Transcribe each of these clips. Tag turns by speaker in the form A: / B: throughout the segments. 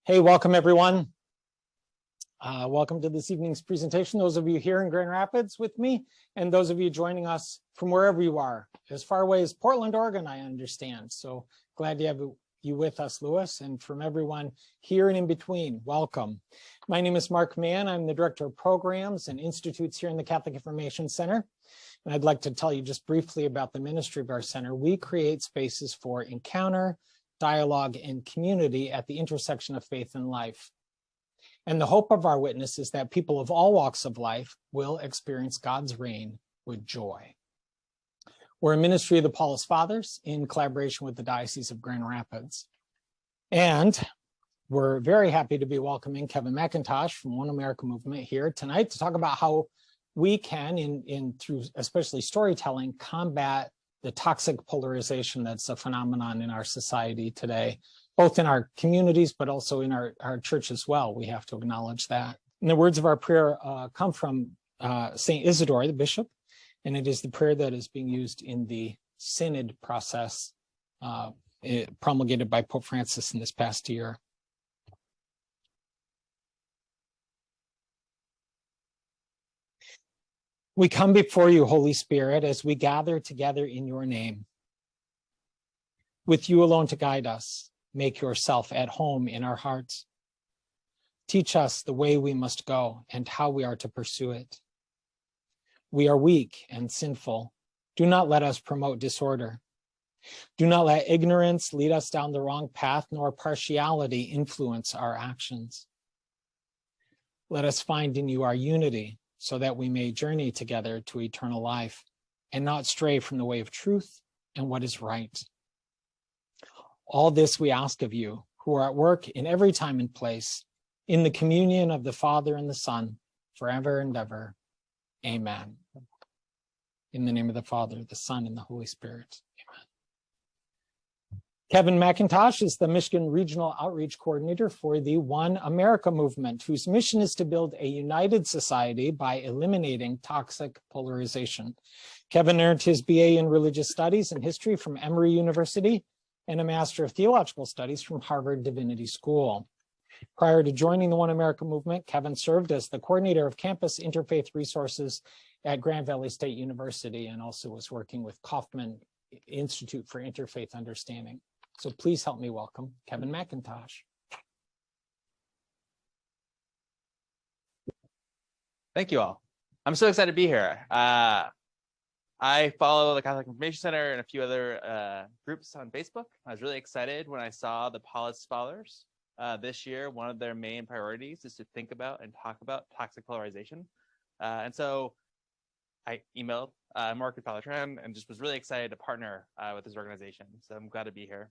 A: Hey, welcome everyone. Welcome to this evening's presentation. Those of you here in Grand Rapids with me, and those of you joining us from wherever you are, as far away as Portland, Oregon, I understand. So glad to have you with us, Lewis, and from everyone here and in between, welcome. My name is Mark Mann. I'm the Director of Programs and Institutes here in the Catholic Information Center. And I'd like to tell you just briefly about the ministry of our center. We create spaces for encounter, dialogue, and community at the intersection of faith and life. And the hope of our witness is that people of all walks of life will experience God's reign with joy. We're a ministry of the Paulist Fathers in collaboration with the Diocese of Grand Rapids. And we're very happy to be welcoming Kevin McIntosh from One America Movement here tonight to talk about how we can, through especially storytelling, combat the toxic polarization that's a phenomenon in our society today, both in our communities, but also in our church as well. We have to acknowledge that. And the words of our prayer come from St. Isidore, the bishop, and it is the prayer that is being used in the synod process promulgated by Pope Francis in this past year. We come before you, Holy Spirit, as we gather together in your name. With you alone to guide us, make yourself at home in our hearts. Teach us the way we must go and how we are to pursue it. We are weak and sinful. Do not let us promote disorder. Do not let ignorance lead us down the wrong path, nor partiality influence our actions. Let us find in you our unity, so that we may journey together to eternal life and not stray from the way of truth and what is right. All this we ask of you, who are at work in every time and place, in the communion of the Father and the Son, forever and ever. Amen. In the name of the Father, the Son, and the Holy Spirit. Amen. Kevin McIntosh is the Michigan Regional Outreach Coordinator for the One America Movement, whose mission is to build a united society by eliminating toxic polarization. Kevin earned his BA in Religious Studies and History from Emory University and a Master of Theological Studies from Harvard Divinity School. Prior to joining the One America Movement, Kevin served as the coordinator of Campus Interfaith Resources at Grand Valley State University and also was working with Kaufman Institute for Interfaith Understanding. So please help me welcome Kevin McIntosh.
B: Thank you all. I'm so excited to be here. I follow the Catholic Information Center and a few other groups on Facebook. I was really excited when I saw the Paulist Fathers this year. One of their main priorities is to think about and talk about toxic polarization. And so I emailed Mark and Father Tran and just was really excited to partner with this organization. So I'm glad to be here.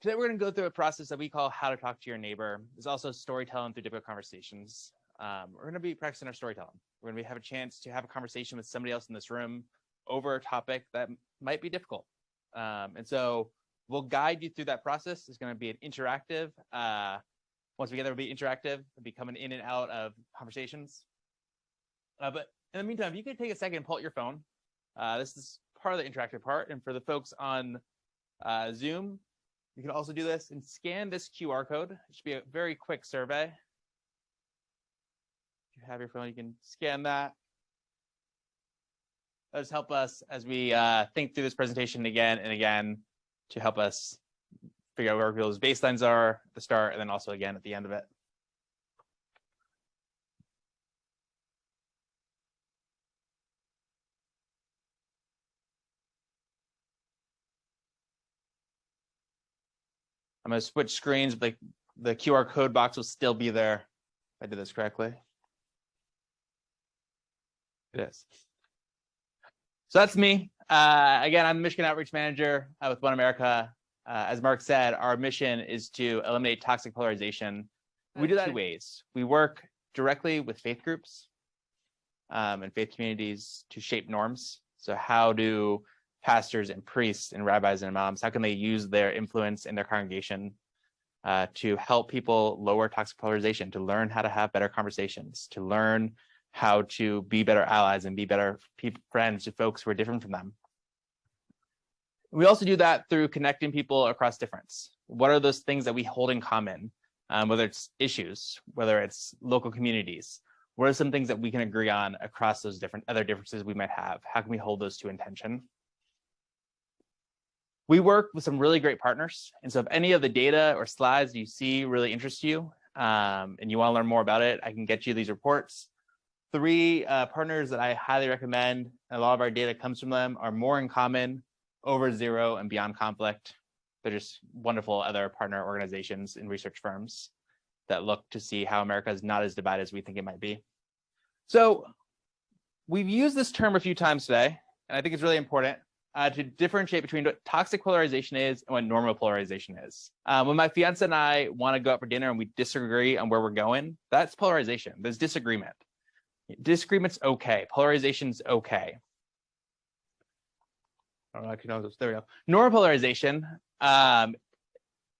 B: Today, we're going to go through a process that we call How to Talk to Your Neighbor. There's also storytelling through difficult conversations. We're going to be practicing our storytelling. We're going to have a chance to have a conversation with somebody else in this room over a topic that might be difficult. And so we'll guide you through that process. It's going to be an interactive. Once we get there, it'll be interactive. It'll be coming in and out of conversations. But in the meantime, if you could take a second and pull out your phone. This is part of the interactive part. And for the folks on Zoom, you can also do this and scan this QR code. It should be a very quick survey. If you have your phone, you can scan that. That'll just help us as we think through this presentation again and again to help us figure out where people's baselines are at the start and then also again at the end of it. I'm going to switch screens, but the QR code box will still be there if I did this correctly. It is. So that's me. Again, I'm the Michigan Outreach Manager with One America. As Mark said, our mission is to eliminate toxic polarization. We do that in 2 ways. We work directly with faith groups and faith communities to shape norms. So how do pastors and priests and rabbis and imams, how can they use their influence in their congregation to help people lower toxic polarization, to learn how to have better conversations, to learn how to be better allies and be better friends to folks who are different from them. We also do that through connecting people across difference. What are those things that we hold in common, whether it's issues, whether it's local communities? What are some things that we can agree on across those other differences we might have? How can we hold those to intention? We work with some really great partners. And so if any of the data or slides you see really interest you and you want to learn more about it, I can get you these reports. 3 partners that I highly recommend, a lot of our data comes from them, are More in Common, Over Zero, and Beyond Conflict. They're just wonderful other partner organizations and research firms that look to see how America is not as divided as we think it might be. So we've used this term a few times today, and I think it's really important to differentiate between what toxic polarization is and what normal polarization is. When my fiance and I want to go out for dinner and we disagree on where we're going, that's polarization. There's disagreement. Disagreement's okay. Polarization's okay. I don't know, I can know, there we go. Normal polarization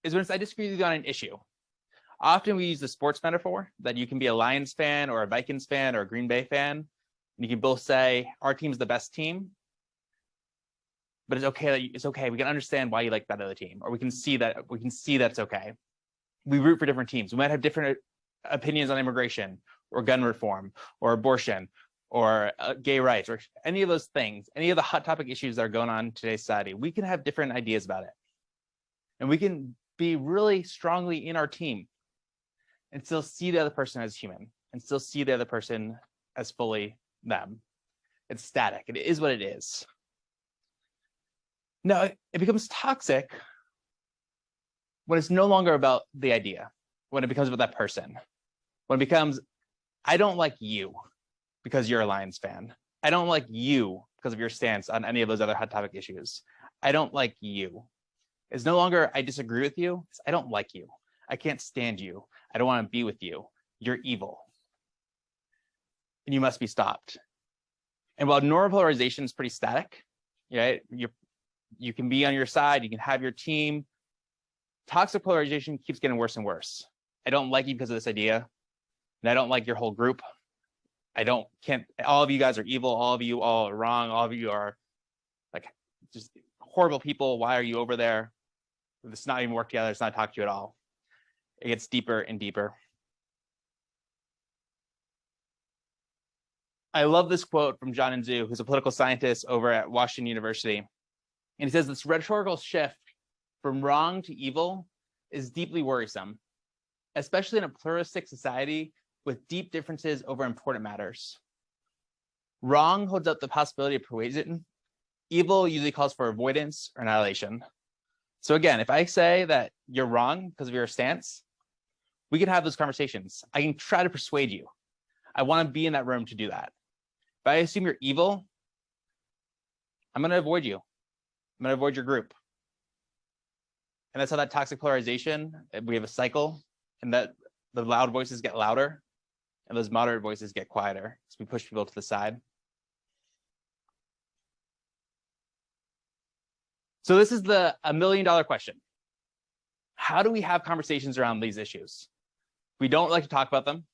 B: is when I disagree with you on an issue. Often we use the sports metaphor that you can be a Lions fan or a Vikings fan or a Green Bay fan. And you can both say, our team's the best team. But it's okay. It's okay. We can understand why you like that other team, or we can see that it's okay. We root for different teams. We might have different opinions on immigration or gun reform or abortion or gay rights or any of those things, any of the hot topic issues that are going on in today's society. We can have different ideas about it. And we can be really strongly in our team and still see the other person as human and still see the other person as fully them. It's static. It is what it is. Now, it becomes toxic when it's no longer about the idea, when it becomes about that person, when it becomes, I don't like you because you're a Lions fan. I don't like you because of your stance on any of those other hot topic issues. I don't like you. It's no longer, I disagree with you. It's, I don't like you. I can't stand you. I don't want to be with you. You're evil. And you must be stopped. And while normal polarization is pretty static, right? You can be on your side, you can have your team. Toxic polarization keeps getting worse and worse. I don't like you because of this idea, and I don't like your whole group. All of you guys are evil, all of you all are wrong, all of you are like just horrible people. Why are you over there? It's not even work together, it's not talk to you at all. It gets deeper and deeper. I love this quote from John Nzu, who's a political scientist over at Washington University. And he says this rhetorical shift from wrong to evil is deeply worrisome, especially in a pluralistic society with deep differences over important matters. Wrong holds out the possibility of persuasion. Evil usually calls for avoidance or annihilation. So again, if I say that you're wrong because of your stance, we can have those conversations. I can try to persuade you. I want to be in that room to do that. If I assume you're evil, I'm going to avoid you. I'm going to avoid your group. And that's how that toxic polarization, we have a cycle, and that the loud voices get louder and those moderate voices get quieter. So we push people to the side. So this is the $1 million question. How do we have conversations around these issues? We don't like to talk about them.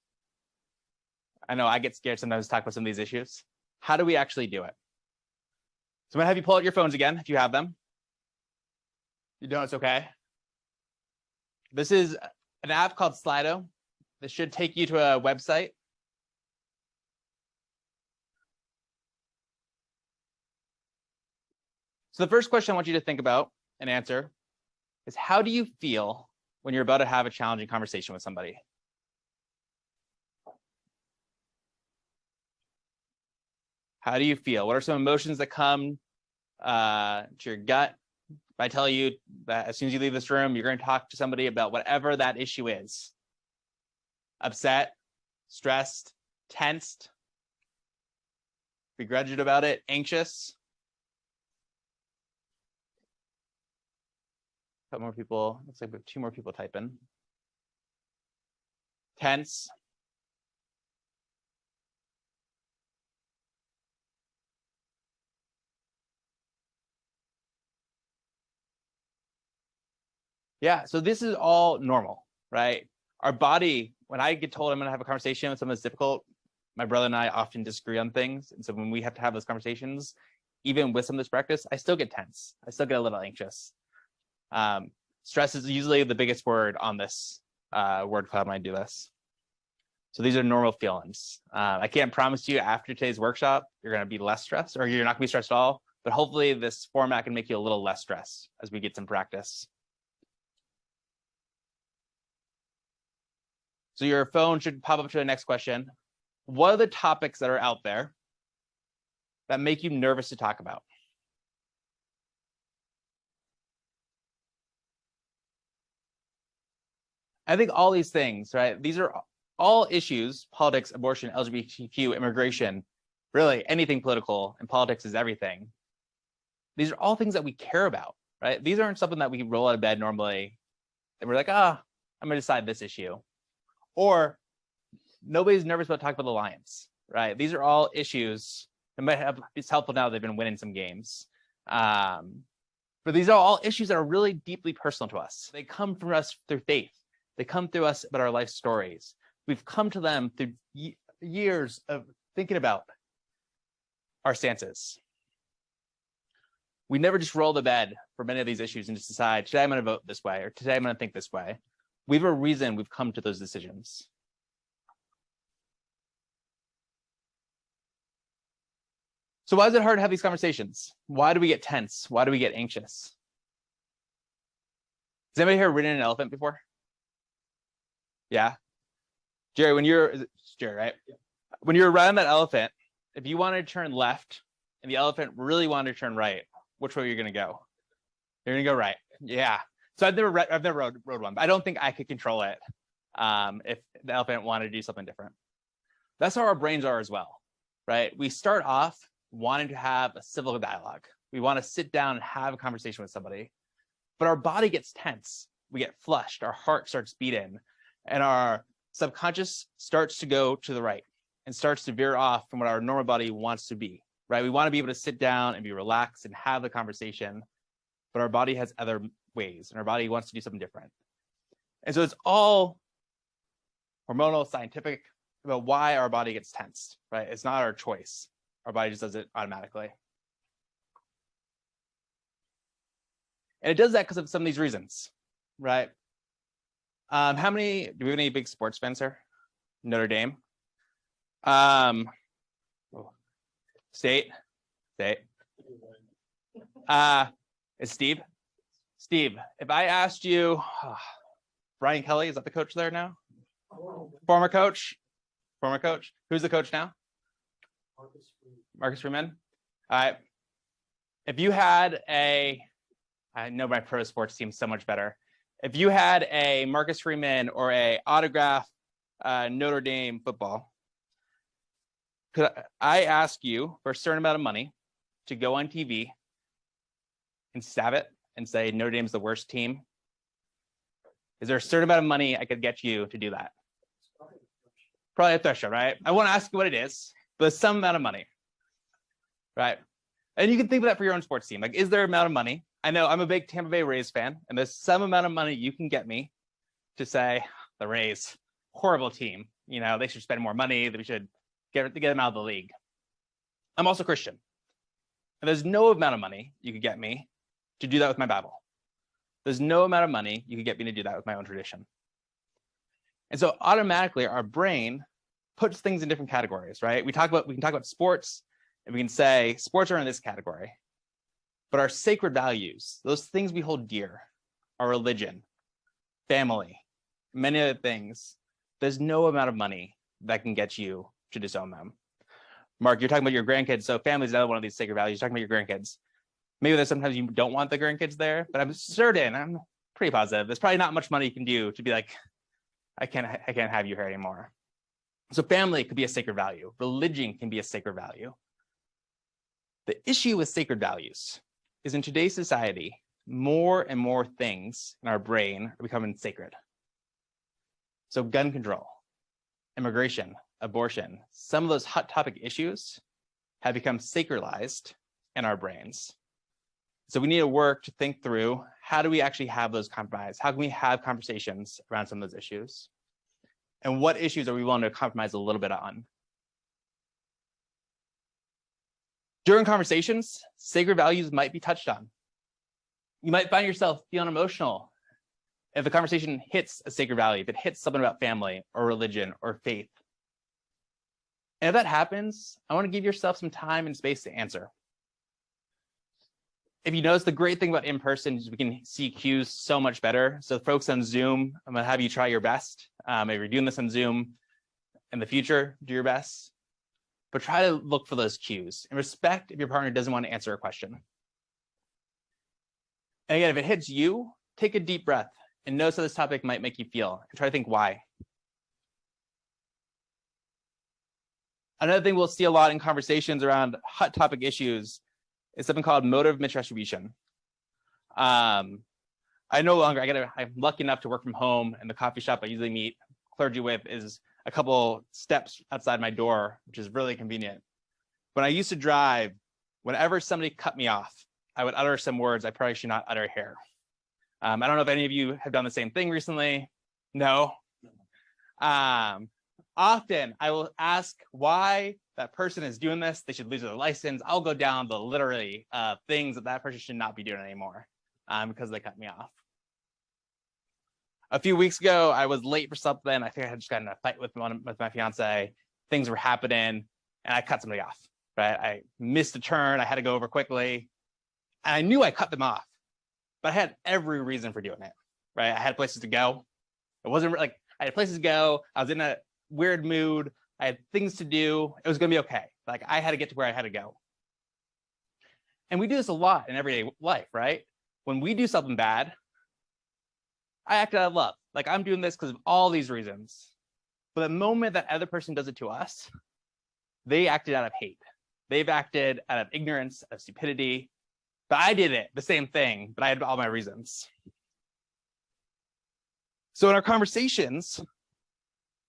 B: I know I get scared sometimes to talk about some of these issues. How do we actually do it? So I'm gonna have you pull out your phones again if you have them. If you don't, it's okay. This is an app called Slido. This should take you to a website. So the first question I want you to think about and answer is, how do you feel when you're about to have a challenging conversation with somebody? How do you feel? What are some emotions that come to your gut? If I tell you that as soon as you leave this room, you're going to talk to somebody about whatever that issue is. Upset, stressed, tensed, begrudged about it, anxious. A couple more people, looks like we have 2 more people typing. Tense. Yeah, so this is all normal, right? Our body, when I get told I'm going to have a conversation with someone that's difficult, my brother and I often disagree on things. And so when we have to have those conversations, even with some of this practice, I still get tense. I still get a little anxious. Stress is usually the biggest word on this word cloud when I do this. So these are normal feelings. I can't promise you after today's workshop, you're going to be less stressed, or you're not going to be stressed at all, but hopefully this format can make you a little less stressed as we get some practice. So your phone should pop up to the next question. What are the topics that are out there that make you nervous to talk about? I think all these things, right? These are all issues: politics, abortion, LGBTQ, immigration, really anything political, and politics is everything. These are all things that we care about, right? These aren't something that we roll out of bed normally and we're like, I'm gonna decide this issue. Or nobody's nervous about talking about the Lions, right? These are all issues. It's helpful now they've been winning some games. But these are all issues that are really deeply personal to us. They come from us through faith. They come through us about our life stories. We've come to them through years of thinking about our stances. We never just roll the bed for many of these issues and just decide, today I'm going to vote this way, or today I'm going to think this way. We have a reason we've come to those decisions. So why is it hard to have these conversations? Why do we get tense? Why do we get anxious? Has anybody here ridden an elephant before? Yeah. Jerry, Jerry, right? Yeah. When you're riding that elephant, if you wanted to turn left and the elephant really wanted to turn right, which way are you going to go? You're going to go right. Yeah. So I've never rode one, but I don't think I could control it if the elephant wanted to do something different. That's how our brains are as well, right? We start off wanting to have a civil dialogue. We want to sit down and have a conversation with somebody, but our body gets tense. We get flushed. Our heart starts beating, and our subconscious starts to go to the right and starts to veer off from what our normal body wants to be, right? We want to be able to sit down and be relaxed and have the conversation, but our body has other ways and our body wants to do something different. And so it's all hormonal, scientific about why our body gets tensed, right? It's not our choice. Our body just does it automatically. And it does that because of some of these reasons, right? Do we have any big sports fans here? Notre Dame. State. It's Steve. Steve, if I asked you, Brian Kelly, is that the coach there now? Former coach. Who's the coach now? Marcus Freeman. All right. If you had I know my pro sports team so much better. If you had a Marcus Freeman or a autograph Notre Dame football, could I ask you for a certain amount of money to go on TV and stab it and say Notre Dame's the worst team? Is there a certain amount of money I could get you to do that? Probably a threshold, right? I won't ask you what it is, but some amount of money, right? And you can think of that for your own sports team. Like, is there an amount of money? I know I'm a big Tampa Bay Rays fan, and there's some amount of money you can get me to say the Rays, horrible team. You know, they should spend more money. That we should get them out of the league. I'm also Christian, and there's no amount of money you could get me to do that with my Bible. There's no amount of money you could get me to do that with my own tradition. And so automatically our brain puts things in different categories, right? We can talk about sports, and we can say sports are in this category. But our sacred values, those things we hold dear, our religion, family, many other things, there's no amount of money that can get you to disown them. Mark, you're talking about your grandkids. So family is another one of these sacred values. You're talking about your grandkids. Maybe there's sometimes you don't want the grandkids there, but I'm pretty positive. There's probably not much money you can do to be like, I can't have you here anymore. So family could be a sacred value. Religion can be a sacred value. The issue with sacred values is in today's society, more and more things in our brain are becoming sacred. So gun control, immigration, abortion, some of those hot topic issues have become sacralized in our brains. So we need to work to think through, how do we actually have those compromises? How can we have conversations around some of those issues? And what issues are we willing to compromise a little bit on? During conversations, sacred values might be touched on. You might find yourself feeling emotional if the conversation hits a sacred value, if it hits something about family or religion or faith. And if that happens, I want to give yourself some time and space to answer. If you notice, the great thing about in-person is we can see cues so much better. So folks on Zoom, I'm going to have you try your best. If you're doing this on Zoom in the future, do your best. But try to look for those cues and respect if your partner doesn't want to answer a question. And again, if it hits you, take a deep breath and notice how this topic might make you feel and try to think why. Another thing we'll see a lot in conversations around hot topic issues is something called motive misattribution. I'm lucky enough to work from home, and the coffee shop I usually meet clergy with is a couple steps outside my door, which is really convenient. When I used to drive, whenever somebody cut me off, I would utter some words I probably should not utter here. I don't know if any of you have done the same thing recently. No. Often I will ask why that person is doing this. They should lose their license. I'll go down the literally things that person should not be doing anymore because they cut me off. A few weeks ago, I was late for something. I think I had just gotten in a fight with my fiance. Things were happening, and I cut somebody off. Right? I missed a turn. I had to go over quickly, and I knew I cut them off, but I had every reason for doing it. Right? I had places to go. It wasn't like I had places to go. I was in a weird mood. I had things to do. It was going to be okay. Like I had to get to where I had to go. And we do this a lot in everyday life, right? When we do something bad, I act out of love. Like I'm doing this because of all these reasons. But the moment that other person does it to us, they acted out of hate. They've acted out of ignorance, out of stupidity. But I did it, the same thing, but I had all my reasons. So in our conversations,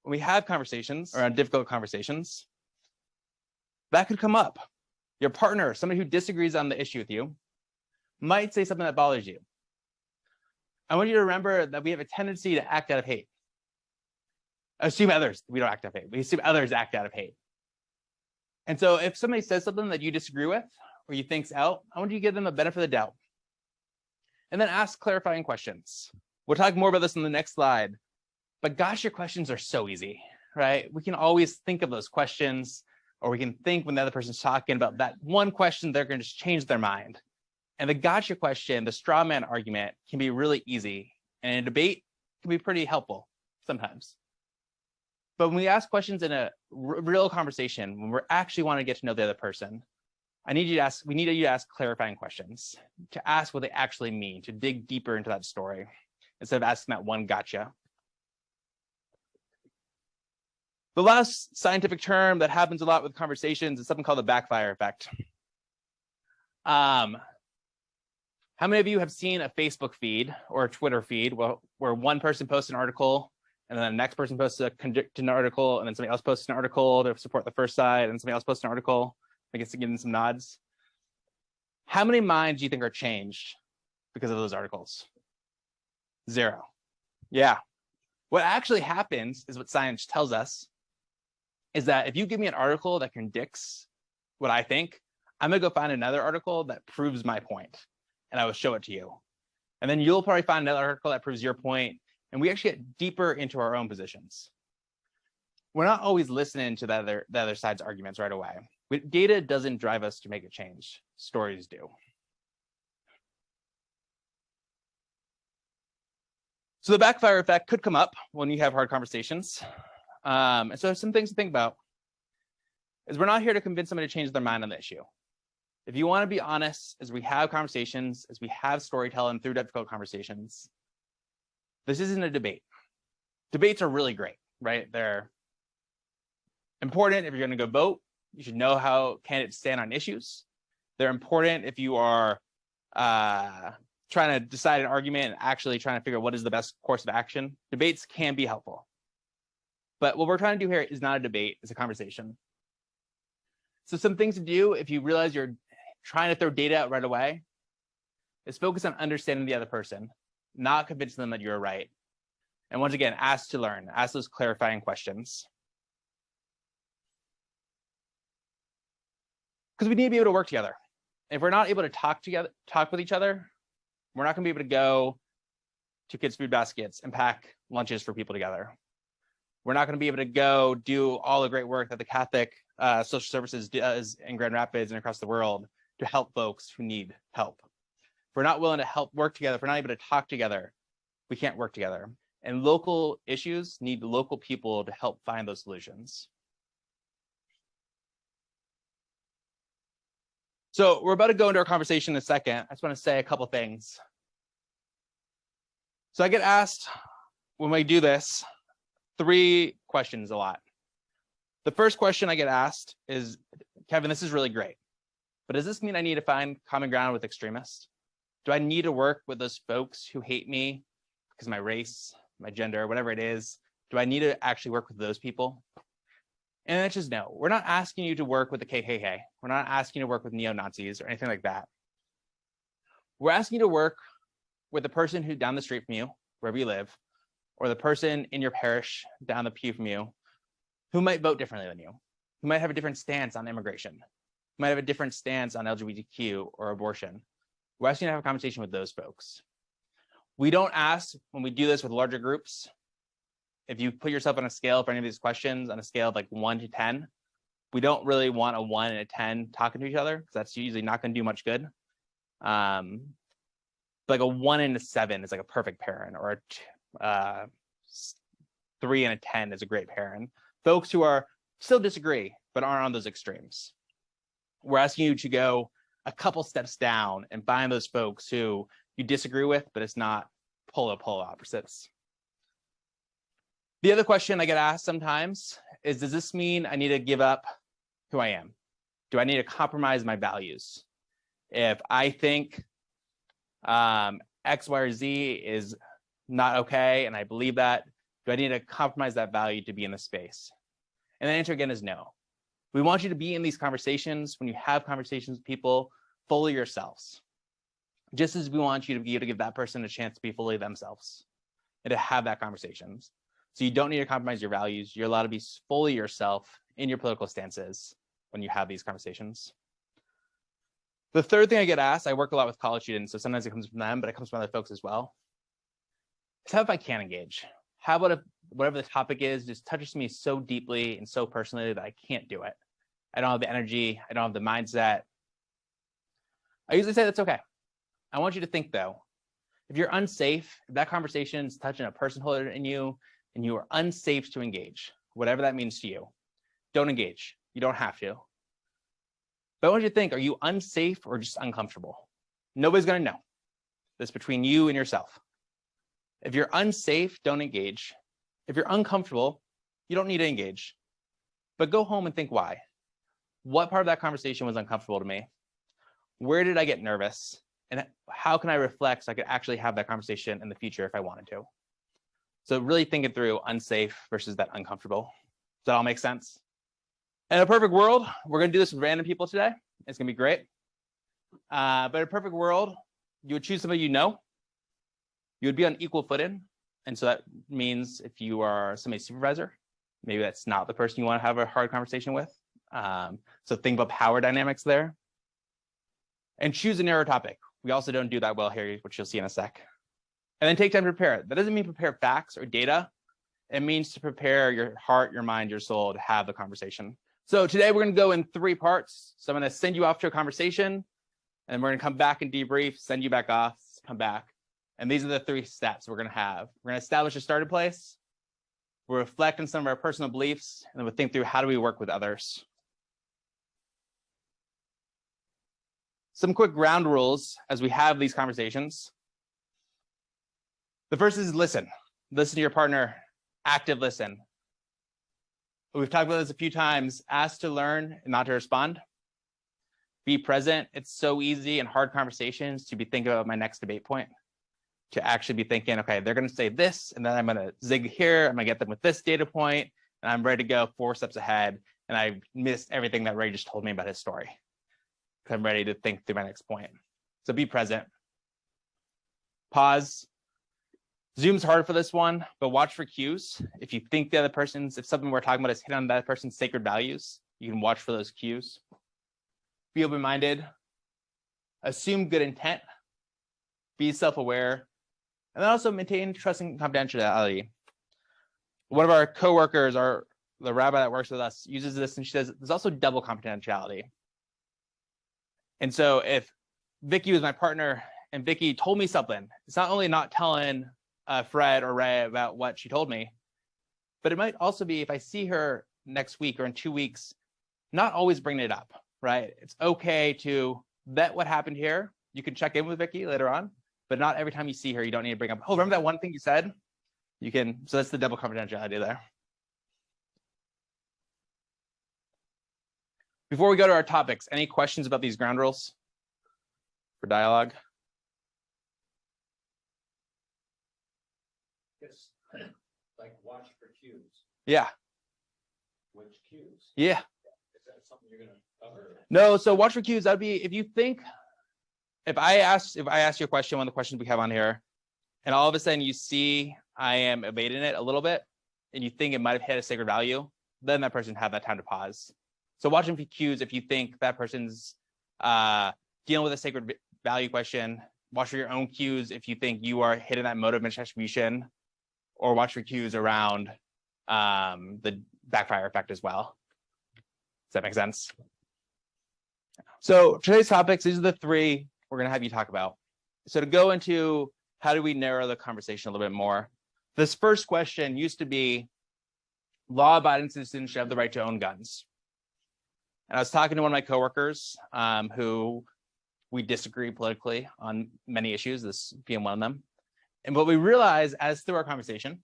B: when we have conversations around difficult conversations, that could come up. Your partner, somebody who disagrees on the issue with you, might say something that bothers you. I want you to remember that we have a tendency to act out of hate. Assume others, we don't act out of hate. We assume others act out of hate. And so if somebody says something that you disagree with or you think's out, I want you to give them a benefit of the doubt. And then ask clarifying questions. We'll talk more about this in the next slide. But gosh, your questions are so easy, right? We can always think of those questions, or we can think when the other person's talking about that one question, they're going to just change their mind. And the gotcha question, the straw man argument, can be really easy. And in a debate, can be pretty helpful sometimes. But when we ask questions in a real conversation, when we're actually want to get to know the other person, we need you to ask clarifying questions, to ask what they actually mean, to dig deeper into that story, instead of asking that one gotcha. The last scientific term that happens a lot with conversations is something called the backfire effect. How many of you have seen a Facebook feed or a Twitter feed where one person posts an article and then the next person posts an article and then somebody else posts an article to support the first side and somebody else posts an article, I guess to give them some nods? How many minds do you think are changed because of those articles? 0. Yeah. What actually happens is what science tells us is that if you give me an article that contradicts what I think, I'm going to go find another article that proves my point, and I will show it to you. And then you'll probably find another article that proves your point, and we actually get deeper into our own positions. We're not always listening to the other side's arguments right away. Data doesn't drive us to make a change. Stories do. So the backfire effect could come up when you have hard conversations. And so some things to think about is we're not here to convince somebody to change their mind on the issue. If you want to be honest, as we have conversations, as we have storytelling through difficult conversations, this isn't a debate. Debates are really great, right? They're important if you're going to go vote. You should know how candidates stand on issues. They're important if you are trying to decide an argument and actually trying to figure out what is the best course of action. Debates can be helpful. But what we're trying to do here is not a debate, it's a conversation. So some things to do if you realize you're trying to throw data out right away is focus on understanding the other person, not convincing them that you're right. And once again, ask to learn, ask those clarifying questions. because we need to be able to work together. If we're not able to talk with each other, we're not going to be able to go to kids' food baskets and pack lunches for people together. We're not going to be able to go do all the great work that the Catholic Social Services does in Grand Rapids and across the world to help folks who need help. If we're not willing to help work together, if we're not able to talk together, we can't work together. And local issues need local people to help find those solutions. So we're about to go into our conversation in a second. I just want to say a couple things. So I get asked when we do this, 3 questions a lot. The first question I get asked is, Kevin, this is really great, but does this mean I need to find common ground with extremists? Do I need to work with those folks who hate me because of my race, my gender, whatever it is? Do I need to actually work with those people? And the answer is no. We're not asking you to work with the KKK. We're not asking you to work with neo-Nazis or anything like that. We're asking you to work with the person who's down the street from you, wherever you live, or the person in your parish down the pew from you, who might vote differently than you, who might have a different stance on immigration, who might have a different stance on LGBTQ or abortion. We're asking you to have a conversation with those folks. We don't ask, when we do this with larger groups, if you put yourself on a scale for any of these questions, on a scale of like 1 to 10, we don't really want a 1 and a 10 talking to each other, because that's usually not going to do much good. Like a 1 and a 7 is like a perfect pairing, or a 3 and a 10 is a great pairing. Folks who are still disagree, but aren't on those extremes. We're asking you to go a couple steps down and find those folks who you disagree with, but it's not polar opposites. The other question I get asked sometimes is, does this mean I need to give up who I am? Do I need to compromise my values? If I think X, Y, or Z is not okay, and I believe that, do I need to compromise that value to be in the space? And the answer again is no. We want you to be in these conversations. When you have conversations with people, fully yourselves. Just as we want you to be able to give that person a chance to be fully themselves and to have that conversation. So you don't need to compromise your values. You're allowed to be fully yourself in your political stances when you have these conversations. The third thing I get asked, I work a lot with college students, so sometimes it comes from them, but it comes from other folks as well, is how if I can't engage? How about if whatever the topic is just touches me so deeply and so personally that I can't do it? I don't have the energy. I don't have the mindset. I usually say that's okay. I want you to think, though, if you're unsafe, if that conversation is touching a personhood in you and you are unsafe to engage, whatever that means to you, don't engage. You don't have to. But I want you to think, are you unsafe or just uncomfortable? Nobody's going to know. That's between you and yourself. If you're unsafe, don't engage. If you're uncomfortable, you don't need to engage. But go home and think why. What part of that conversation was uncomfortable to me? Where did I get nervous? And how can I reflect so I could actually have that conversation in the future if I wanted to? So really thinking through unsafe versus that uncomfortable. Does that all make sense? In a perfect world, we're going to do this with random people today. It's going to be great. But in a perfect world, you would choose somebody you know. You would be on equal footing. And so that means if you are somebody's supervisor, maybe that's not the person you want to have a hard conversation with. So think about power dynamics there. And choose a narrow topic. We also don't do that well here, which you'll see in a sec. And then take time to prepare it. That doesn't mean prepare facts or data. It means to prepare your heart, your mind, your soul to have the conversation. So today we're going to go in 3 parts. So I'm going to send you off to a conversation, and we're going to come back and debrief, send you back off, come back. And these are the 3 steps we're going to have. We're going to establish a starting place. We'll reflect on some of our personal beliefs, and then we'll think through how do we work with others. Some quick ground rules as we have these conversations. The first is listen. Listen to your partner. Active listen. We've talked about this a few times. Ask to learn and not to respond. Be present. It's so easy in hard conversations to be thinking about my next debate point. To actually be thinking, okay, they're going to say this, and then I'm going to zig here. I'm going to get them with this data point, and I'm ready to go 4 steps ahead, and I missed everything that Ray just told me about his story. I'm ready to think through my next point. So be present. Pause. Zoom's hard for this one, but watch for cues. If you think the other person's, if something we're talking about is hit on that person's sacred values, you can watch for those cues. be open-minded, assume good intent, be self-aware, and then also maintain trust and confidentiality. One of our coworkers, the rabbi that works with us, uses this, and she says there's also double confidentiality. And so if Vicky was my partner and Vicky told me something, it's not only not telling Fred or Ray about what she told me, but it might also be if I see her next week or in 2 weeks, not always bringing it up, right? It's okay to vet what happened here. You can check in with Vicky later on, but not every time you see her, you don't need to bring up, oh, remember that one thing you said? You can, so that's the double confidentiality there. Before we go to our topics, any questions about these ground rules for dialogue?
C: Yes, like watch for cues.
B: Yeah.
C: Which cues?
B: Yeah.
C: Is that something you're going to cover?
B: No, so watch for cues. That'd be if you think, if I ask you a question, one of the questions we have on here, and all of a sudden you see I am evading it a little bit, and you think it might have hit a sacred value, then that person have that time to pause. So watching for cues if you think that person's dealing with a sacred value question. Watch for your own cues if you think you are hitting that mode of misattribution, or watch for cues around the backfire effect as well. Does that make sense? So today's topics, these are the three we're going to have you talk about. So to go into how do we narrow the conversation a little bit more, this first question used to be law-abiding citizens should have the right to own guns. And I was talking to one of my coworkers who we disagree politically on many issues, this being one of them. And what we realized as through our conversation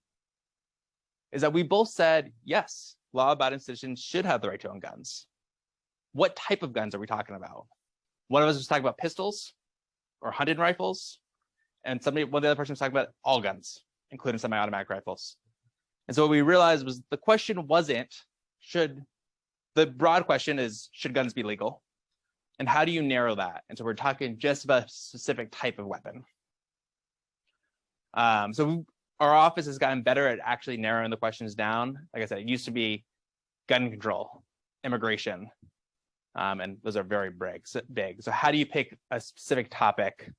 B: is that we both said, yes, law-abiding citizens should have the right to own guns. What type of guns are we talking about? One of us was talking about pistols or hunting rifles, and one of the other person was talking about all guns, including semi-automatic rifles. And so what we realized was the question wasn't, the broad question is, should guns be legal? And how do you narrow that? And so we're talking just about a specific type of weapon. So our office has gotten better at actually narrowing the questions down. Like I said, it used to be gun control, immigration, and those are very big. So how do you pick a specific topic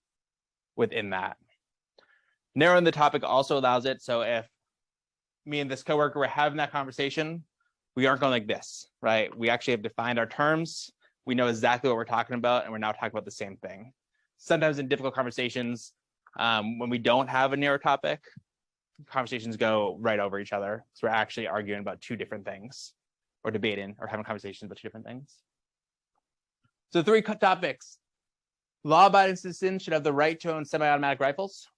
B: within that? Narrowing the topic also allows it. So if me and this coworker were having that conversation, we aren't going like this, right? We actually have defined our terms. We know exactly what we're talking about, and we're now talking about the same thing. Sometimes in difficult conversations, when we don't have a narrow topic, conversations go right over each other. So we're actually arguing about two different things, or debating, or having conversations about two different things. So 3 topics. Law-abiding citizens should have the right to own semi-automatic rifles.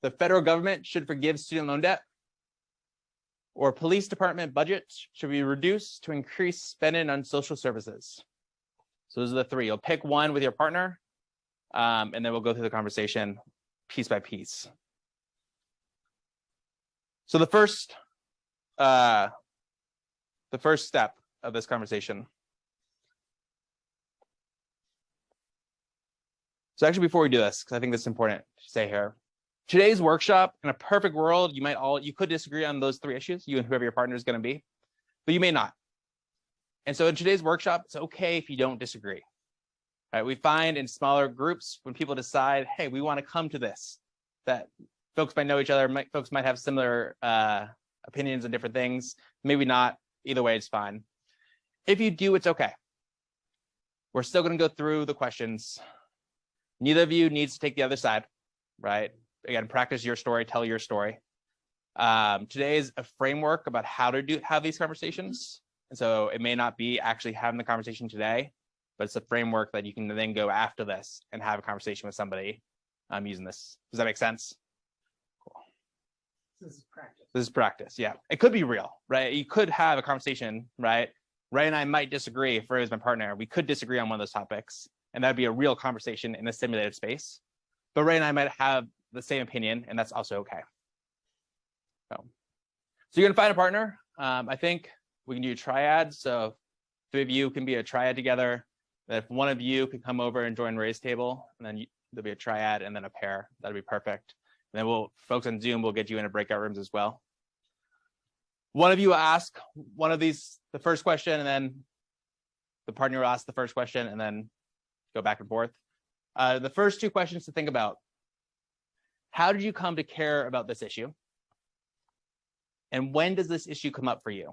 B: The federal government should forgive student loan debt. Or police department budgets should be reduced to increase spending on social services. So those are the 3. You'll pick one with your partner, and then we'll go through the conversation piece by piece. So the first step of this conversation. So actually, before we do this, because I think this is important to say here, today's workshop, in a perfect world, you could disagree on those 3 issues, you and whoever your partner is going to be, but you may not. And so in today's workshop, it's okay if you don't disagree. Right? We find in smaller groups when people decide, hey, we want to come to this, that folks might know each other, folks might have similar opinions on different things, maybe not. Either way, it's fine. If you do, it's okay. We're still going to go through the questions. Neither of you needs to take the other side, right? Again, practice your story, tell your story. Today is a framework about how to have these conversations. And so it may not be actually having the conversation today, but it's a framework that you can then go after this and have a conversation with somebody using this. Does that make sense? Cool.
A: This is practice.
B: This is practice, yeah. It could be real, right? You could have a conversation, right? Ray and I might disagree. If Ray is my partner, we could disagree on one of those topics, and that'd be a real conversation in a simulated space. But Ray and I might have the same opinion, and that's also okay. So you're gonna find a partner. I think we can do a triad. So 3 of you can be a triad together. If one of you can come over and join Ray's table, and then there'll be a triad and then a pair. That'd be perfect. And then folks on Zoom, we'll get you into breakout rooms as well. One of you will ask one of these, the first question, and then The partner will ask the first question and then go back and forth. The first two questions to think about. How did you come to care about this issue? And when does this issue come up for you?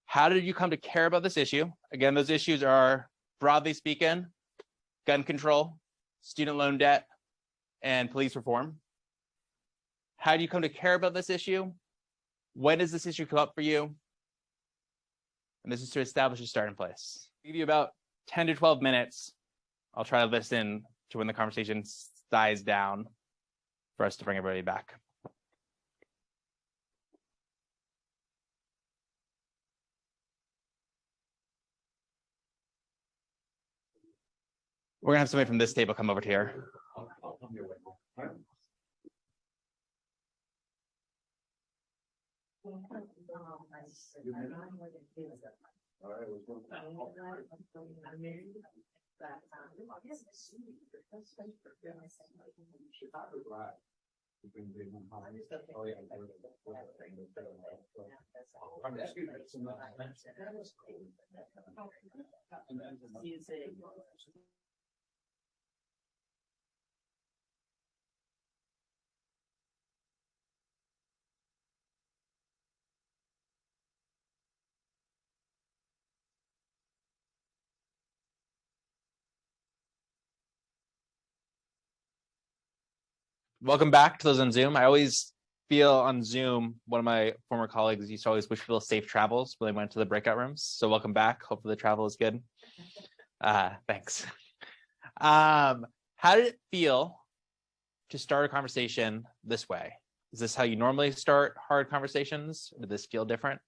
B: How did you come to care about this issue? Again, those issues are, broadly speaking, gun control, student loan debt, and police reform. How do you come to care about this issue? When does this issue come up for you? And this is to establish a starting place. I'll give you about 10 to 12 minutes. I'll try to listen to when the conversation dies down for us to bring everybody back. We're gonna have somebody from this table come over to here. Welcome back to those on Zoom. I always feel on Zoom, one of my former colleagues used to always wish people safe travels when they went to the breakout rooms. So welcome back. Hopefully the travel is good. Thanks. How did it feel to start a conversation this way? Is this how you normally start hard conversations? Or did this feel different?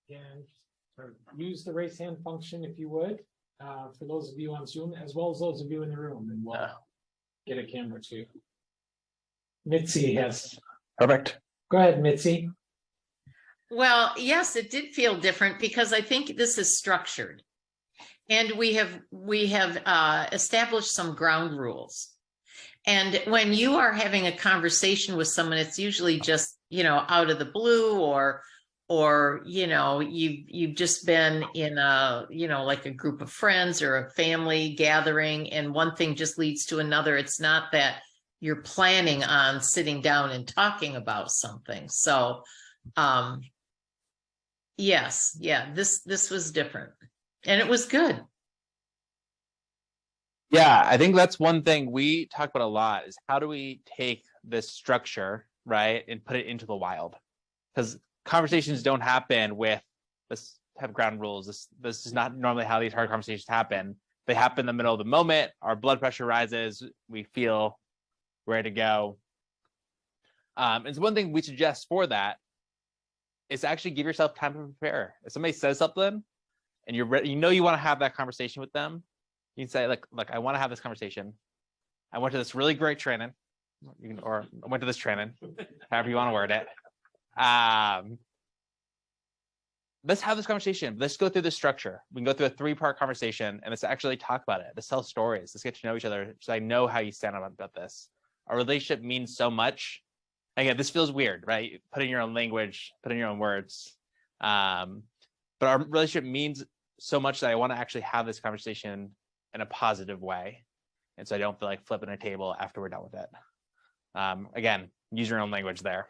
A: And use the raise hand function if you would, for those of you on Zoom, as well as those of you in the room, and we'll get a camera too. Mitzi has.
B: Perfect.
A: Go ahead, Mitzi.
D: Well, yes, it did feel different because I think this is structured, and we have established some ground rules. And when you are having a conversation with someone, it's usually just, out of the blue, or you've just been in a, like a group of friends or a family gathering, and one thing just leads to another. It's not that you're planning on sitting down and talking about something. So yes, this was different, and it was good.
B: Yeah, I think that's one thing we talk about a lot, is how do we take this structure, right, and put it into the wild? Because conversations don't happen with, let's have ground rules. This is not normally how these hard conversations happen. They happen in the middle of the moment. Our blood pressure rises. We feel ready to go. And so one thing we suggest for that is actually give yourself time to prepare. If somebody says something and you're ready, you want to have that conversation with them, you can say, look, I want to have this conversation. I went to this really great training, or I went to this training, however you want to word it. Let's have this conversation. Let's go through the structure. We can go through a 3-part conversation, and let's actually talk about it. Let's tell stories. Let's get to know each other, so I know how you stand about this. Our relationship means so much. Again, this feels weird, right? Put in your own language, put in your own words. But our relationship means so much that I want to actually have this conversation in a positive way, and so I don't feel like flipping a table after we're done with it. Again, use your own language there.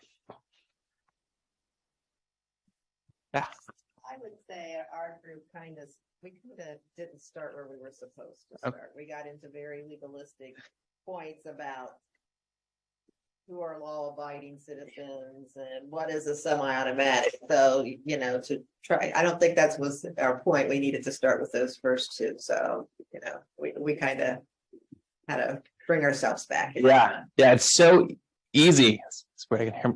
B: Yeah.
E: I would say our group we didn't start where we were supposed to start. Okay. We got into very legalistic points about who are law-abiding citizens and what is a semi-automatic. So, to try, I don't think that was our point. We needed to start with those first two. So, we kind of had to bring ourselves back.
B: Yeah, it's so easy. It's where I can hear.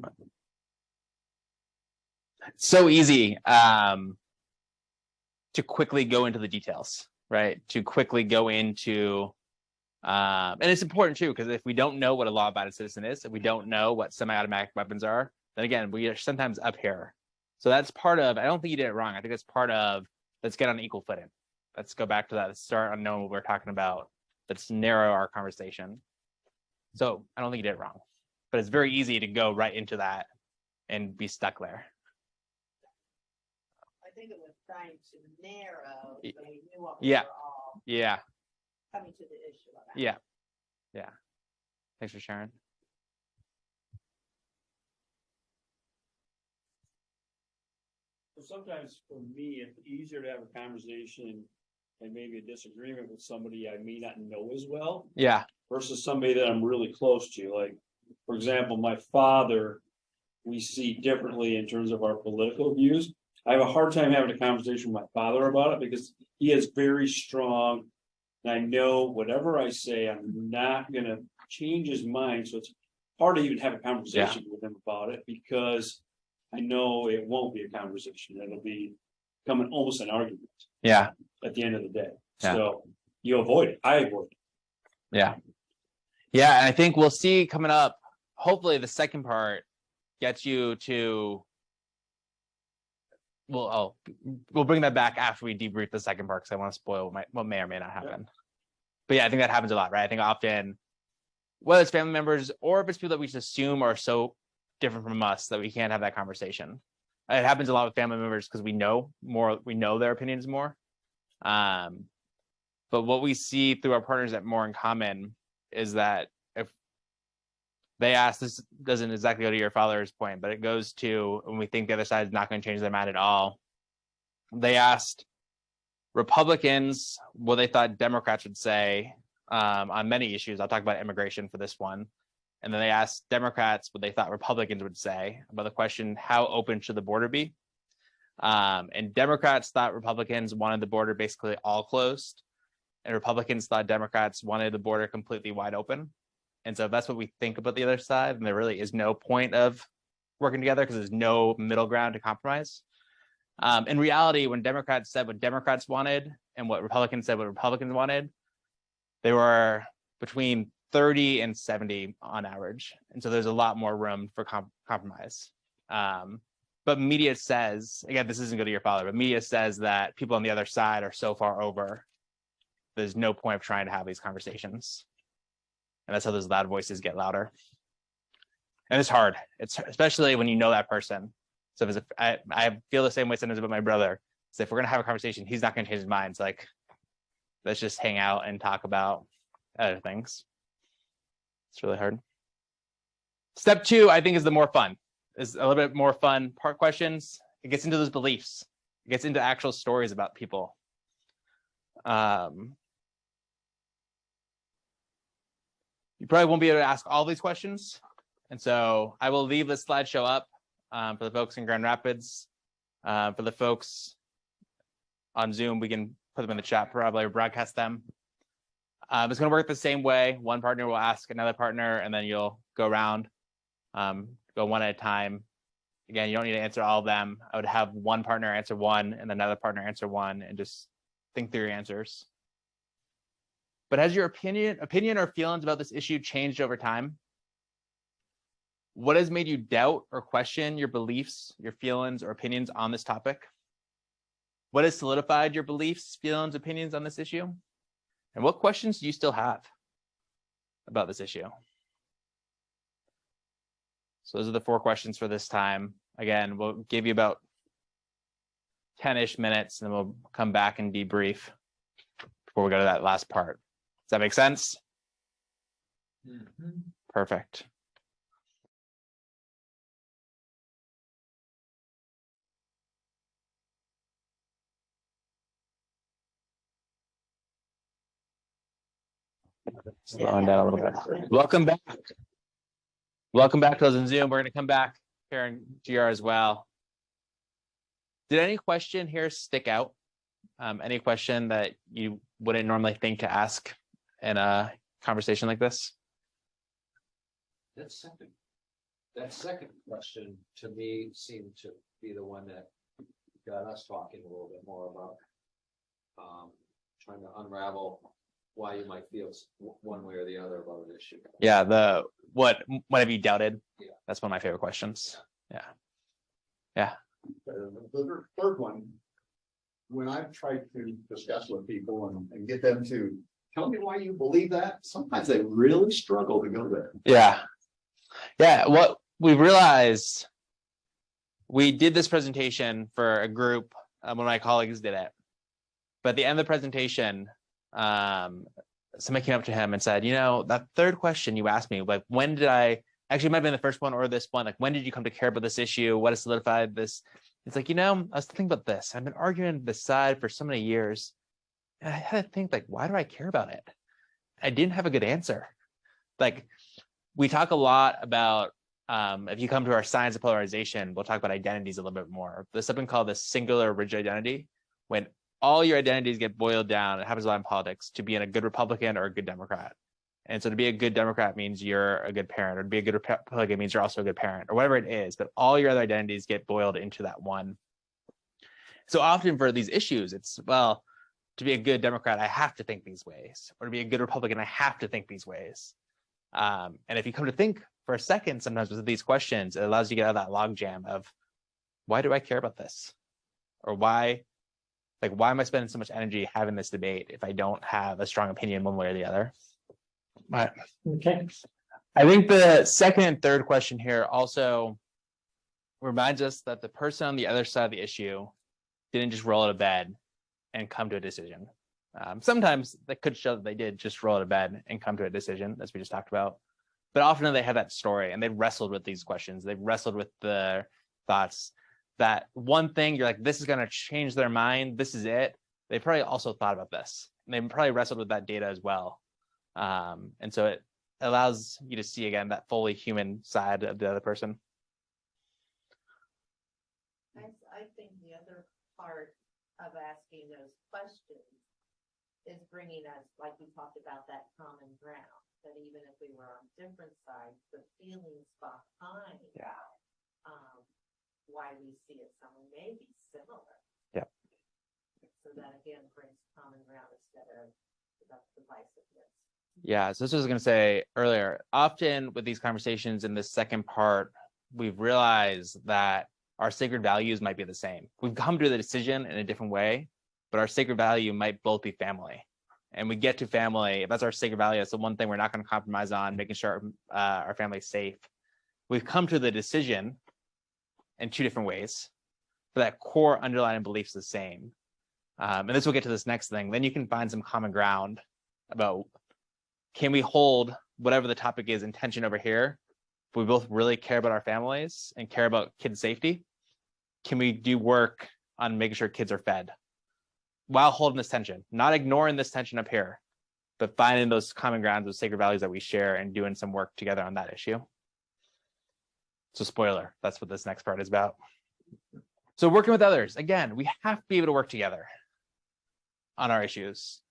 B: It's so easy to quickly go into the details, right? To quickly go into, and it's important too, because if we don't know what a law-abiding citizen is, if we don't know what semi-automatic weapons are, then again, we are sometimes up here. So that's part of, I don't think you did it wrong. I think that's part of, let's get on equal footing. Let's go back to that. Let's start on knowing what we're talking about. Let's narrow our conversation. So I don't think you did it wrong, but it's very easy to go right into that and be stuck there.
E: think it was trying to narrow, so we knew what
B: Yeah.
E: we were all
B: Yeah.
E: coming to the issue about.
B: Yeah. Yeah. Thanks for sharing.
C: Sometimes for me, it's easier to have a conversation and maybe a disagreement with somebody I may not know as well
B: Yeah.
C: versus somebody that I'm really close to. Like, for example, my father, we see differently in terms of our political views. I have a hard time having a conversation with my father about it because he is very strong. And I know whatever I say, I'm not going to change his mind. So it's hard to even have a conversation with him about it because I know it won't be a conversation. It'll be becoming almost an argument.
B: Yeah.
C: At the end of the day.
B: Yeah.
C: So you avoid it. I avoid it.
B: Yeah. Yeah. And I think we'll see coming up, hopefully the second part gets you to, we'll bring that back after we debrief the second part because I want to spoil what may or may not happen. Yeah. But yeah, I think that happens a lot, right? I think often, whether it's family members or if it's people that we just assume are so different from us that we can't have that conversation. It happens a lot with family members because we know their opinions more. But what we see through our partners at More in Common is that if they ask, this doesn't exactly go to your father's point, but it goes to when we think the other side is not going to change their mind at all. They asked Republicans what they thought Democrats would say on many issues. I'll talk about immigration for this one. And then they asked Democrats what they thought Republicans would say about the question, how open should the border be? And Democrats thought Republicans wanted the border basically all closed, and Republicans thought Democrats wanted the border completely wide open. And so if that's what we think about the other side, and there really is no point of working together because there's no middle ground to compromise. In reality, when Democrats said what Democrats wanted and what Republicans said what Republicans wanted, they were between 30 and 70 on average. And so there's a lot more room for compromise. But media says, again, this isn't good to your father, but media says that people on the other side are so far over, there's no point of trying to have these conversations. And that's how those loud voices get louder. And it's hard. It's especially when you know that person. So if I feel the same way sometimes about my brother. So if we're going to have a conversation, he's not going to change his mind. It's like, let's just hang out and talk about other things. It's really hard. Step 2, I think, is the more fun. Is a little bit more fun part questions. It gets into those beliefs. It gets into actual stories about people. You probably won't be able to ask all these questions. And so I will leave this slideshow up for the folks in Grand Rapids. For the folks on Zoom, we can put them in the chat probably or broadcast them. It's going to work the same way. One partner will ask another partner, and then you'll go around, go one at a time. Again, you don't need to answer all of them. I would have one partner answer one and another partner answer one, and just think through your answers. But has your opinion or feelings about this issue changed over time? What has made you doubt or question your beliefs, your feelings, or opinions on this topic? What has solidified your beliefs, feelings, opinions on this issue? And what questions do you still have about this issue? So those are the 4 questions for this time. Again, we'll give you about 10-ish minutes, and then we'll come back and debrief before we go to that last part. Does that make sense? Mm-hmm. Perfect. Slowing down a little bit. Welcome back. Welcome back to those in Zoom. We're going to come back here in GR as well. Did any question here stick out? Any question that you wouldn't normally think to ask in a conversation like this?
F: That second question to me seemed to be the one that got us talking a little bit more about trying to unravel why you might feel one way or the other about an issue.
B: Yeah, what have you doubted?
F: Yeah.
B: That's one of my favorite questions. Yeah.
G: The third one, when I've tried to discuss with people and get them to tell me why you believe that, sometimes they really struggle to go there.
B: Yeah. What we realized, we did this presentation for a group One of my colleagues did it. But at the end of the presentation, somebody came up to him and said, that third question you asked me, like, when did I, actually it might have been the first one or this one, like, when did you come to care about this issue? What has solidified this? It's like, I was thinking about this. I've been arguing this side for so many years. And I had to think, like, why do I care about it? I didn't have a good answer. Like, we talk a lot about, if you come to our science of polarization, we'll talk about identities a little bit more. There's something called the singular rigid identity, when all your identities get boiled down, it happens a lot in politics, to being a good Republican or a good Democrat. And so to be a good Democrat means you're a good parent, or to be a good Republican means you're also a good parent, or whatever it is, but all your other identities get boiled into that one. So often for these issues, it's, well, to be a good Democrat, I have to think these ways, or to be a good Republican, I have to think these ways. And if you come to think for a second, sometimes with these questions, it allows you to get out of that logjam of, why do I care about this? Or why am I spending so much energy having this debate if I don't have a strong opinion one way or the other? But
A: Okay.
B: I think the second and third question here also reminds us that the person on the other side of the issue didn't just roll out of bed and come to a decision. Sometimes that could show that they did just roll out of bed and come to a decision, as we just talked about. But often they have that story and they've wrestled with these questions. They've wrestled with the thoughts that one thing you're like, this is going to change their mind. This is it. They probably also thought about this. And they probably wrestled with that data as well. And so it allows you to see, again, that fully human side of the other person.
E: I think the other part of asking those questions is bringing us, like we talked about, that common ground, that even if we were on different sides, the feelings behind why we see it, someone may be similar.
B: Yeah.
E: So that again brings common ground instead of divisiveness.
B: Yeah, so this was going to say earlier, often with these conversations in this second part, we've realized that our sacred values might be the same. We've come to the decision in a different way, but our sacred value might both be family. And we get to family, if that's our sacred value, that's the one thing we're not going to compromise on, making sure our family is safe. We've come to the decision in two different ways, but that core underlying belief is the same. And this will get to this next thing. Then you can find some common ground about, can we hold whatever the topic is in tension over here? If we both really care about our families and care about kids' safety, can we do work on making sure kids are fed while holding this tension, not ignoring this tension up here, but finding those common grounds of sacred values that we share and doing some work together on that issue. So spoiler, that's what this next part is about. So working with others, again, we have to be able to work together on our issues.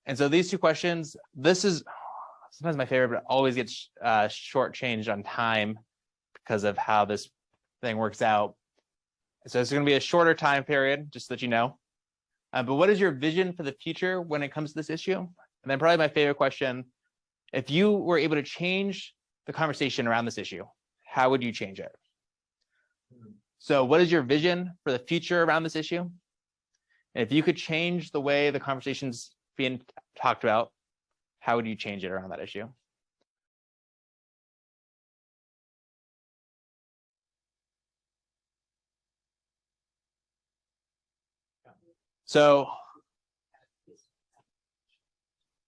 B: And so these two questions, this is sometimes my favorite, but it always gets shortchanged on time because of how this thing works out. So it's going to be a shorter time period, just so that you know. But what is your vision for the future when it comes to this issue? And then probably my favorite question, if you were able to change the conversation around this issue, how would you change it? So what is your vision for the future around this issue? And if you could change the way the conversation's being talked about, how would you change it around that issue? So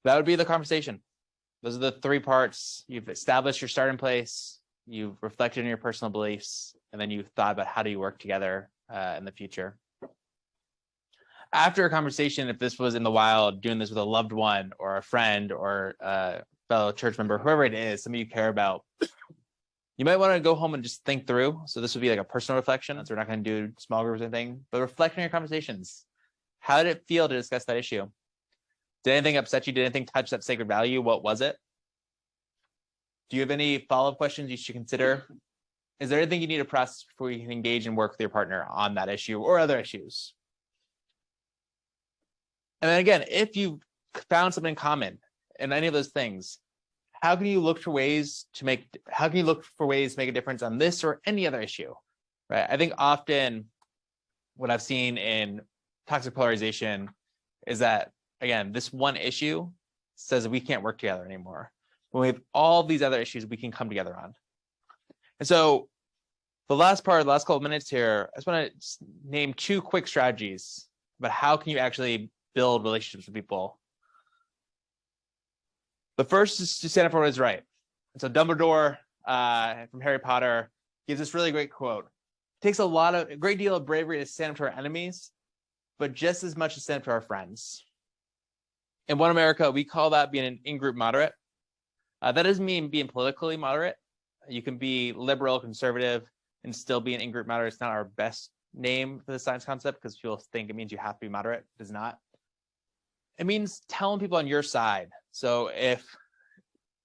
B: that would be the conversation. Those are the three parts. You've established your starting place, you've reflected on your personal beliefs, and then you've thought about how do you work together in the future. After a conversation, if this was in the wild, doing this with a loved one or a friend or a fellow church member, whoever it is, somebody you care about, you might want to go home and just think through. So this would be like a personal reflection. So we're not going to do small groups or anything, but reflect on your conversations. How did it feel to discuss that issue? Did anything upset you? Did anything touch that sacred value? What was it? Do you have any follow-up questions you should consider? Is there anything you need to process before you can engage and work with your partner on that issue or other issues? And then again, if you found something in common in any of those things, how can you look for ways to make a difference on this or any other issue? Right? I think often what I've seen in toxic polarization is that, again, this one issue says that we can't work together anymore. When we have all these other issues we can come together on. And so The last part, the last couple of minutes here, I just want to name 2 quick strategies about how can you actually build relationships with people. The first is to stand up for what is right. And so Dumbledore from Harry Potter gives this really great quote. It takes a great deal of bravery to stand up to our enemies, but just as much to stand up to our friends. In One America, we call that being an in-group moderate. That doesn't mean being politically moderate. You can be liberal, conservative, and still be an in-group moderate. It's not our best name for the science concept because people think it means you have to be moderate. It does not. It means telling people on your side. So if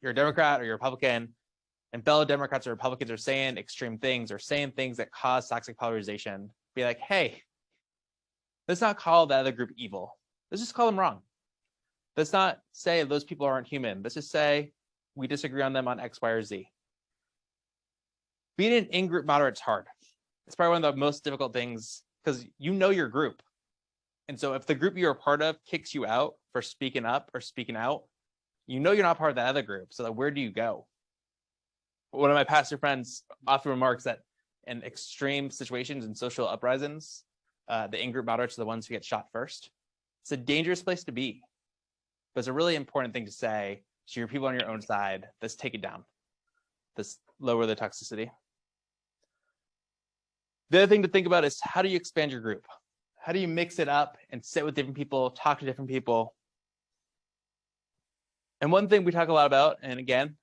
B: you're a Democrat or you're a Republican, and fellow Democrats or Republicans are saying extreme things or saying things that cause toxic polarization, be like, hey, let's not call the other group evil. Let's just call them wrong. Let's not say those people aren't human. Let's just say we disagree on them on X, Y, or Z. Being an in-group moderate is hard. It's probably one of the most difficult things because you know your group. And so if the group you're a part of kicks you out for speaking up or speaking out, you know you're not part of that other group. So where do you go? One of my pastor friends often remarks that in extreme situations and social uprisings, the in-group moderates are the ones who get shot first. It's a dangerous place to be, but it's a really important thing to say to your people on your own side. Let's take it down. Let's lower the toxicity. The other thing to think about is how do you expand your group? How do you mix it up and sit with different people, talk to different people? And one thing we talk a lot about, and again,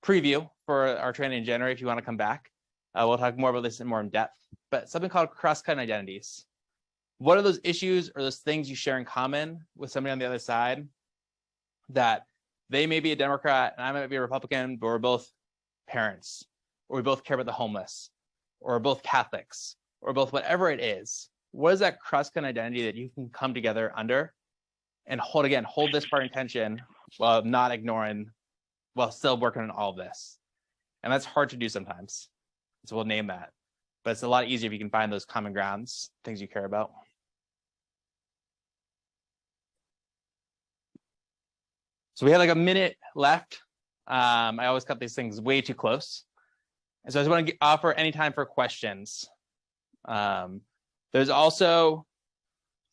B: preview for our training in January if you want to come back. We'll talk more about this in more in depth, but something called cross-cutting identities. What are those issues or those things you share in common with somebody on the other side that they may be a Democrat and I might be a Republican, but we're both parents, or we both care about the homeless, or we're both Catholics, or both whatever it is. What is that cross-cutting identity that you can come together under and hold this part in tension while not ignoring, while still working on all of this? And that's hard to do sometimes. So we'll name that. But it's a lot easier if you can find those common grounds, things you care about. So we have like a minute left. I always cut these things way too close. And so I just want to offer any time for questions. There's also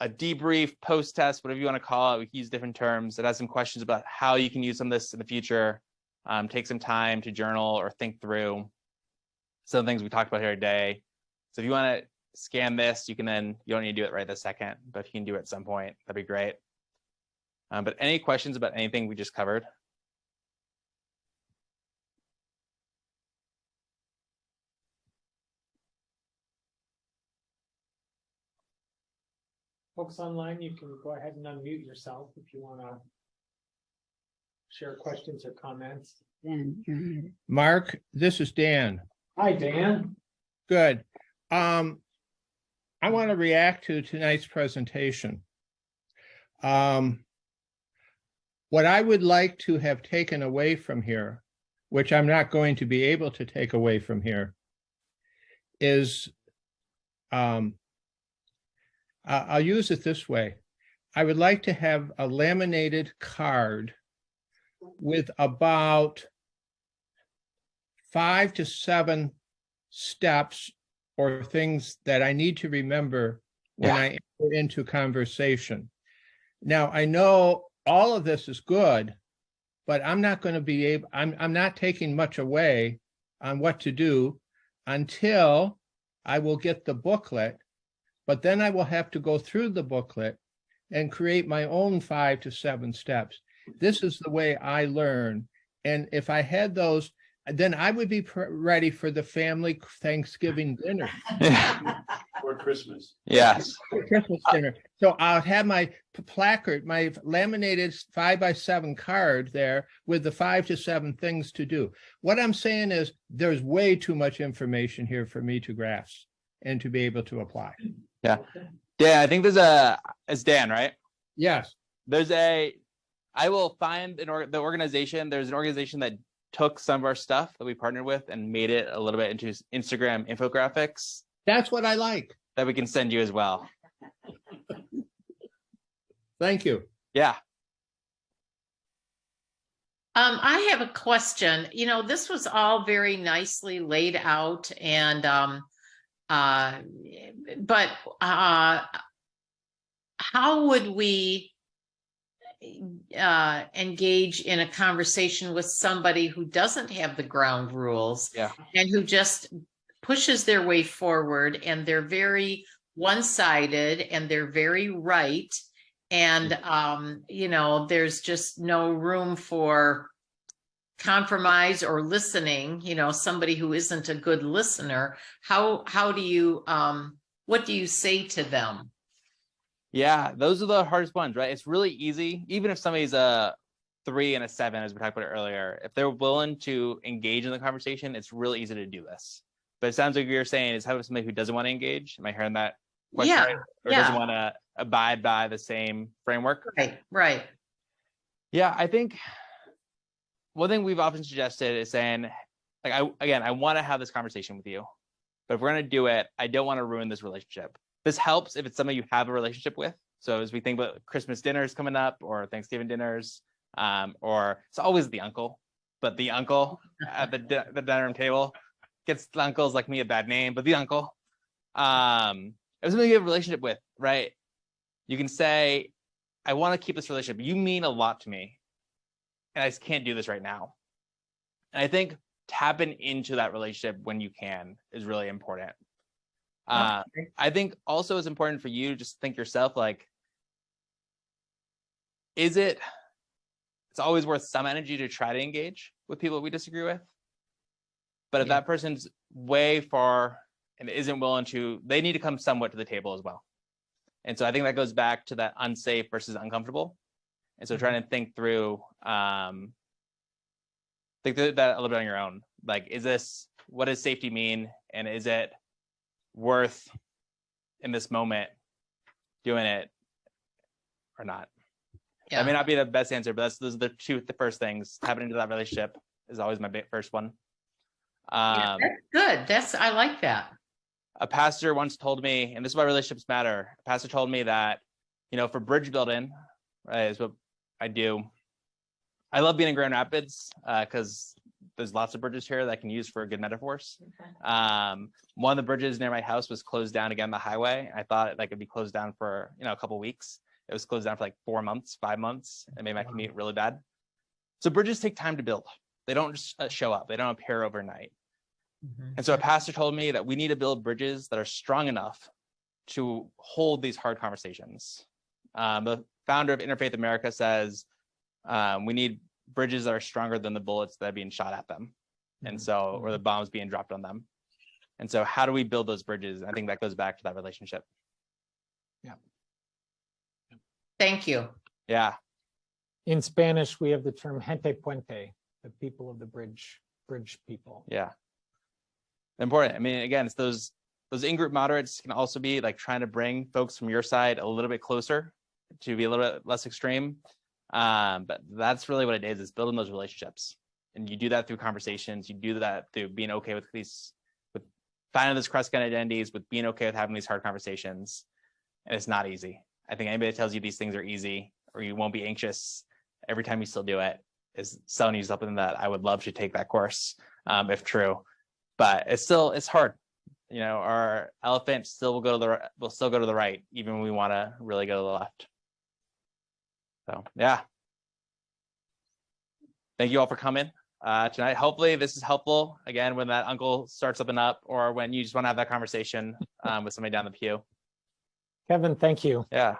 B: a debrief, post-test, whatever you want to call it. We can use different terms. It has some questions about how you can use some of this in the future. Take some time to journal or think through some of the things we talked about here today. So if you want to scan this, you don't need to do it right this second, but if you can do it at some point, that'd be great. But any questions about anything we just covered?
A: Folks online, you can go ahead and unmute yourself if you want to share questions or comments.
H: Mark, this is Dan.
A: Hi, Dan.
H: Good. I want to react to tonight's presentation. What I would like to have taken away from here, which I'm not going to be able to take away from here, is I'll use it this way. I would like to have a laminated card with about 5 to 7 steps or things that I need to remember when I enter into conversation. Now, I know all of this is good, but I'm not going to be able, I'm not taking much away on what to do until I will get the booklet, but then I will have to go through the booklet and create my own 5 to 7 steps. This is the way I learn. And if I had those, then I would be ready for the family Thanksgiving dinner.
C: Or Christmas.
B: Yes.
H: Christmas dinner. So I'll have my placard, my laminated 5x7 card there with the 5 to 7 things to do. What I'm saying is there's way too much information here for me to grasp and to be able to apply.
B: Yeah. Dan, I think it's Dan, right?
H: Yes.
B: I will find the organization. There's an organization that took some of our stuff that we partnered with and made it a little bit into Instagram infographics.
H: That's what I like.
B: That we can send you as well.
H: Thank you.
B: Yeah.
D: I have a question. You know, this was all very nicely laid out and but how would we engage in a conversation with somebody who doesn't have the ground rules and who just pushes their way forward, and they're very one-sided and they're very right, and you know, there's just no room for compromise or listening, you know, somebody who isn't a good listener? How do you what do you say to them?
B: Yeah, those are the hardest ones, right? It's really easy, even if somebody's a 3 and a 7, as we talked about earlier, if they're willing to engage in the conversation, it's really easy to do this. But it sounds like you're saying is how about somebody who doesn't want to engage? Am I hearing that question right? Or doesn't want to abide by the same framework?
D: Right.
B: Yeah, I think one thing we've often suggested is saying, like, I want to have this conversation with you, but if we're going to do it, I don't want to ruin this relationship. This helps if it's somebody you have a relationship with. So as we think about Christmas dinners coming up or Thanksgiving dinners, or it's always the uncle, but the uncle at the dining room table gets the uncles like me a bad name, but the uncle. If it's somebody you have a relationship with, right? You can say, I want to keep this relationship. You mean a lot to me, and I just can't do this right now. And I think tapping into that relationship when you can is really important. I think also it's important for you to just think yourself, like, it's always worth some energy to try to engage with people we disagree with. But if that person's way far and isn't willing to, they need to come somewhat to the table as well. And so I think that goes back to that unsafe versus uncomfortable. And so trying to think through that a little bit on your own. Like, what does safety mean? And is it worth in this moment doing it or not? That may not be the best answer, but those are the first things. Tapping into that relationship is always my first one.
D: That's good. I like that.
B: A pastor once told me, and this is why relationships matter. A pastor told me that, you know, for bridge building, right, is what I do. I love being in Grand Rapids because there's lots of bridges here that I can use for good metaphors. Okay. One of the bridges near my house was closed down again on the highway. I thought it could be closed down for, a couple of weeks. It was closed down for like 4 months, 5 months. It made my commute really bad. So bridges take time to build. They don't just show up. They don't appear overnight. Mm-hmm. And so a pastor told me that we need to build bridges that are strong enough to hold these hard conversations. The founder of Interfaith America says we need bridges that are stronger than the bullets that are being shot at them, and so, or the bombs being dropped on them. And so how do we build those bridges? I think that goes back to that relationship.
A: Yeah.
D: Thank you.
B: Yeah.
A: In Spanish, we have the term gente puente, the people of the bridge people.
B: Yeah. Important. I mean, again, it's those in-group moderates can also be like trying to bring folks from your side a little bit closer to be a little bit less extreme. But that's really what it is building those relationships. And you do that through conversations. You do that through being okay with finding those cross-cut identities, with being okay with having these hard conversations. And it's not easy. I think anybody that tells you these things are easy or you won't be anxious every time you still do it is selling you something that I would love to take that course, if true. But it's hard. Our elephant will still go to the right, even when we want to really go to the left. So, yeah. Thank you all for coming tonight. Hopefully this is helpful, again, when that uncle starts up and up, or when you just want to have that conversation with somebody down the pew.
A: Kevin, thank you.
B: Yeah.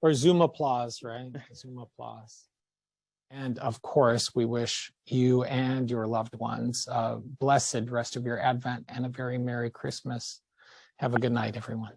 A: Or Zoom applause, right? Zoom applause. And of course, we wish you and your loved ones a blessed rest of your Advent and a very Merry Christmas. Have a good night, everyone.